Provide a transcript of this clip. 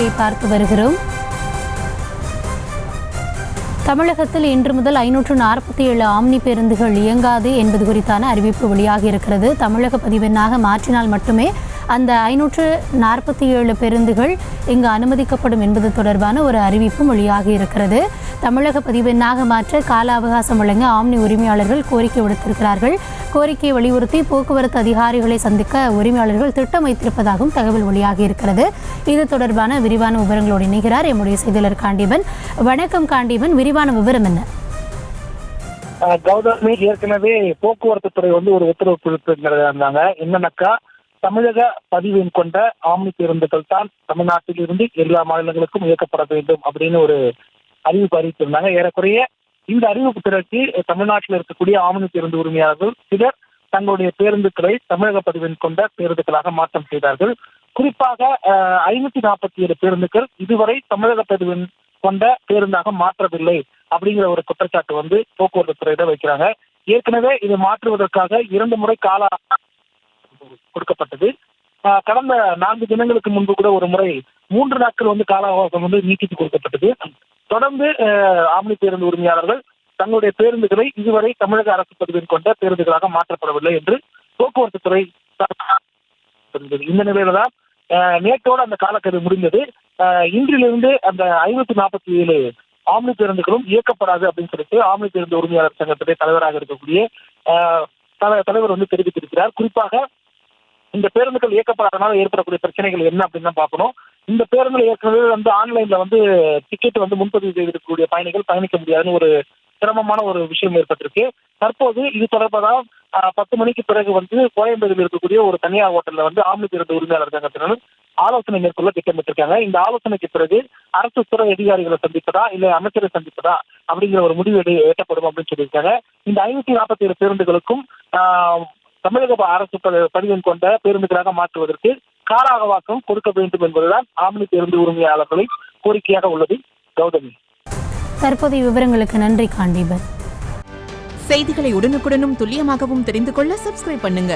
செய்திகளை பார்த்து வருகிறோம். தமிழகத்தில் இன்று முதல் 547 ஆம்னி பேருந்துகள் இயங்காது என்பது குறித்தான அறிவிப்பு வெளியாகி இருக்கிறது. தமிழக பதிவெண்ணாக மாற்றினால் மட்டுமே அந்த 547 பேருந்துகள் இங்கு அனுமதிக்கப்படும் என்பது தொடர்பான ஒரு அறிவிப்பும் வெளியாகி இருக்கிறது. தமிழக பதிவெண்ணாக மாற்ற கால அவகாசம் வழங்க ஆம்னி உரிமையாளர்கள் கோரிக்கை விடுத்திருக்கிறார்கள். கோரிக்கையை வலியுறுத்தி போக்குவரத்து அதிகாரிகளை சந்திக்க உரிமையாளர்கள் திட்டம் வைத்திருப்பதாகவும் தகவல் வெளியாகி இருக்கிறது. இது தொடர்பான விரிவான விவரங்களோடு இணைகிறார் எம்முடைய செய்தியாளர் காண்டீபன். வணக்கம் காண்டீபன், விரிவான விவரம் என்ன? கௌதமி, ஏற்கனவே போக்குவரத்து துறை ஒரு உத்தரவு பிறப்பித்திருந்தாங்க. என்னன்னாக்கா, தமிழக பதிவெண் கொண்ட ஆம்னி பேருந்துகள் தான் தமிழ்நாட்டில் இருந்து எல்லா மாநிலங்களுக்கும் இயக்கப்பட வேண்டும் அப்படின்னு ஒரு அறிவிப்பு அறிவித்திருந்தாங்க. ஏறக்குறைய இந்த அறிவிப்பு பிறகு தமிழ்நாட்டில் இருக்கக்கூடிய ஆம்னி பேருந்து உரிமையாளர்கள் சிலர் தங்களுடைய பேருந்துகளை தமிழக பதிவெண் கொண்ட பேருந்துகளாக மாற்றம் செய்தார்கள். குறிப்பாக 547 பேருந்துகள் இதுவரை தமிழக பதிவெண் கொண்ட பேருந்தாக மாற்றவில்லை அப்படிங்கிற ஒரு குற்றச்சாட்டு போக்குவரத்து துறையிடம் வைக்கிறாங்க. ஏற்கனவே இதை மாற்றுவதற்காக 2 முறை கால கொடுக்கப்பட்டது. கடந்த 4 தினங்களுக்கு முன்பு கூட ஒரு முறை 3 நாட்கள் கால அவகாசம் நீட்டித்து கொடுக்கப்பட்டது. தொடர்ந்து ஆம்னி பேருந்து உரிமையாளர்கள் தங்களுடைய பேருந்துகளை இதுவரை தமிழக அரசு பதிவெண் கொண்ட பேருந்துகளாக மாற்றப்படவில்லை என்று போக்குவரத்து துறை. இந்த நிலையில தான் நேற்றோடு அந்த காலக்கெடு முடிந்தது. இன்றிலிருந்து அந்த 547 ஆம்னி பேருந்துகளும் இயக்கப்படாது அப்படின்னு சொல்லிட்டு ஆம்னி பேருந்து உரிமையாளர் சங்கத்துடைய தலைவராக இருக்கக்கூடிய தலைவர் தெரிவித்திருக்கிறார். குறிப்பாக இந்த பேருந்துகள் இயக்கப்படாதனால ஏற்படக்கூடிய பிரச்சனைகள் என்ன அப்படின்னு தான் பார்க்கணும். இந்த பேருந்துகள் ஏற்கனவே ஆன்லைன்ல டிக்கெட் முன்பதிவு செய்திருக்கக்கூடிய பயணிகள் பயணிக்க முடியாதுன்னு ஒரு சிரமமான ஒரு விஷயம் ஏற்பட்டிருக்கு. தற்போது இது தொடர்பாக 10 மணிக்கு பிறகு கோயம்பேடுவில் இருக்கக்கூடிய ஒரு தனியார் ஹோட்டல்ல ஆம்னி பேருந்து உரிமையாளர் சங்கத்தினர் ஆலோசனை மேற்கொள்ள திட்டமிட்டிருக்காங்க. இந்த ஆலோசனைக்கு பிறகு அரசு துறை அதிகாரிகளை சந்திப்பதா இல்ல அமைச்சரை சந்திப்பதா அப்படிங்கிற ஒரு முடிவு எட்டப்படும் அப்படின்னு சொல்லியிருக்காங்க. இந்த 547 பேருந்துகளுக்கும் தமிழக அரசு பதிவெண் கொண்ட பேருந்துகளாக மாற்றுவதற்கு கால அவகாசம் கொடுக்க வேண்டும் என்பதுதான் ஆம்னி பேருந்து உரிமையாளர்களின் கோரிக்கையாக உள்ளது. கௌதமி, தற்போதைய விவரங்களுக்கு நன்றி காண்டீபன். செய்திகளை உடனுக்குடனும் துல்லியமாகவும் தெரிந்து கொள்ள சப்ஸ்கிரைப் பண்ணுங்க.